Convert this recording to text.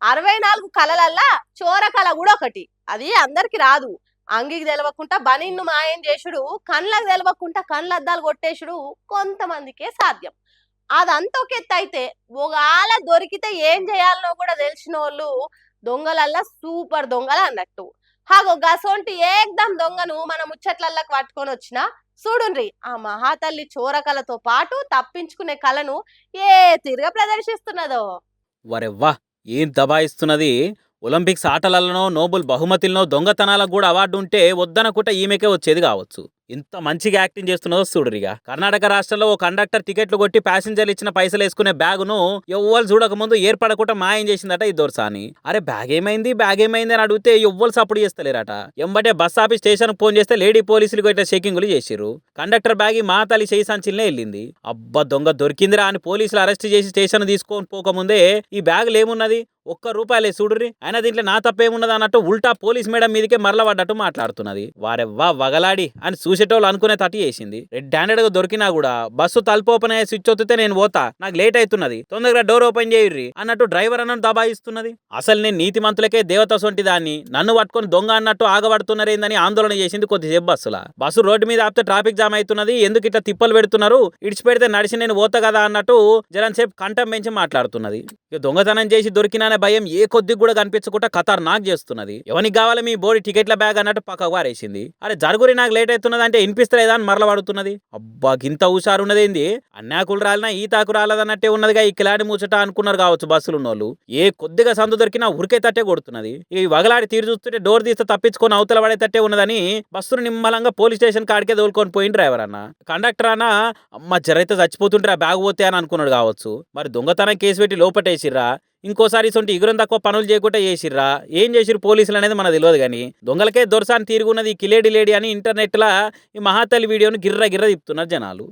64 కళలల్లా చోర కళ కూడా ఒకటి. అది అందరికి రాదు. అంగికి తెలవకుండా బనీన్ను మాయం చేసుడు, కండ్లకు తెలవకుండా కండ్లద్దాలు కొట్టేసుడు కొంతమందికే సాధ్యం. అదంతా ఒక ఎత్తయితే ఒకవేళ దొరికితే ఏం చేయాలనో కూడా తెలిసినోళ్ళు దొంగలల్లా సూపర్ దొంగలు అన్నట్టు. హాగో గసొంటి ఏకదం దొంగను మన ముచ్చట్లల్లకు పట్టుకొని వచ్చిన చూడుండ్రి ఆ మహాతల్లి చోరకలతో పాటు తప్పించుకునే కళను ఏ తిరగ ప్రదర్శిస్తున్నదో. వరెవ్వా ఏం దబాయిస్తున్నది. ఒలింపిక్స్ ఆటలలోనో నోబెల్ బహుమతులనో దొంగతనాలకు కూడా అవార్డు ఉంటే వద్దనకుట ఈమెకే వచ్చేది కావచ్చు. ఇంత మంచిగా యాక్టింగ్ చేస్తున్నదో చూడరిగా. కర్ణాటక రాష్ట్రంలో ఓ కండక్టర్ టికెట్లు కొట్టి ప్యాసింజర్లు ఇచ్చిన పైసలు వేసుకునే బ్యాగును ఎవ్వరు చూడక ముందు ఏర్పడకుండా మాయం చేసిందట ఈ దొరసాని. అరే బ్యాగ్ ఏమైంది అని అడిగితే ఎవ్వరు సపోర్ట్ చేస్తలేరట. ఎంబటే బస్ ఆఫీస్ స్టేషన్ ఫోన్ చేస్తే లేడీ పోలీసులు ఇట్లా చెకింగ్లు చేసిర్రు. కండక్టర్ బ్యాగ్ మా తల్లి చేయి సంచిలనే వెళ్ళింది. అబ్బా దొంగ దొరికిందిరా అని పోలీసులు అరెస్ట్ చేసి స్టేషన్ తీసుకొని పోకముందే ఈ బ్యాగులు ఏమున్నది ₹1 చూడుర్రి, అయినా దీంట్లో నా తప్పేమున్నది అన్నట్టు ఉల్టా పోలీస్ మేడం మీదకే మరలబడ్డట్టు మాట్లాడుతున్నది. వారెవ్వా వగలాడి అని చూసేటోళ్ళు అనుకునే తట్టి చేసింది. రెడ్ హ్యాండెడ్ గా దొరికినా కూడా బస్సు తలుపు ఓపెన్ అయ్యే స్విచ్ ఒత్తితే నేను పోతా, నాకు లేట్ అవుతున్నది, తొందరగా డోర్ ఓపెన్ చేయుర్రి అన్నట్టు డ్రైవర్ అన్నట్టు దబాయిస్తున్నది. అసలు నేను నీతిమంతులకే దేవత సొంటి దాన్ని నన్ను పట్టుకొని దొంగ అన్నట్టు ఆగబడుతున్నారేందని ఆందోళన చేసింది కొద్దిసేపు బస్సులా. బస్సు రోడ్డు మీద ఆపితే ట్రాఫిక్ జామ్ అవుతున్నది, ఎందుకు ఇట్లా తిప్పలు పెడుతున్నారు, ఇడిచి పెడితే నడిచి నేను పోతా కదా అన్నట్టు జరంసేపు కంఠం పెంచి మాట్లాడుతున్నది. ఇక దొంగతనం చేసి దొరికిన భయం ఏ కొద్దిగా కూడా కనిపించకుండా ఖతర్నాక్ చేస్తున్నది. ఎవరికి కావాలి మీ బోడి టికెట్ల బ్యాగ్ అన్నట్టు పక్కకు వారేసింది. అరే జరుగురి నాకు లేట్ అవుతున్నది అంటే వినిపిస్తలేదా అని మరల పడుతున్నది. అబ్బా గింత హుషారు ఉన్నదేంది, అన్నాకులు రాలినా ఈ తాకు రాలేదన్నట్టే ఉన్నదిగా ఈ కిలాడి ముచ్చట అనుకున్నారు కావచ్చు బస్సులు ఉన్నోళ్ళు. ఏ కొద్దిగా సందు దొరికినా ఉరికే తట్టే కొడుతున్నది. ఈ వగలాడి తీరు చూస్తుంటే డోర్ తీస్తే తప్పించుకొని అవతల పడేటట్టే ఉన్నదని బస్సును నిమ్మలంగా పోలీస్ స్టేషన్ కాడికే తోలుకొని పోయిన డ్రైవర్ అన్న. కండక్టర్ అన్న అమ్మ జరైతే చచ్చిపోతుంటే ఆ బ్యాగ్ పోతే అని అనుకున్నాడు కావచ్చు. మరి దొంగతనం కేసు పెట్టి లోపటేసిర్రా, ఇంకోసారి ఇసొంటి ఇగురం తక్కువ పనులు చేయకుండా చేసిర్రా, ఏం చేసిరు పోలీసులు అనేది మనకు తెలియదు. కానీ దొంగలకే దొరసాని తీరుగున్నది కిలేడి లేడి అని ఇంటర్నెట్ లా ఈ మహాతల్లి వీడియోను గిర్ర గిర్ర తిప్పుతున్నారు జనాలు.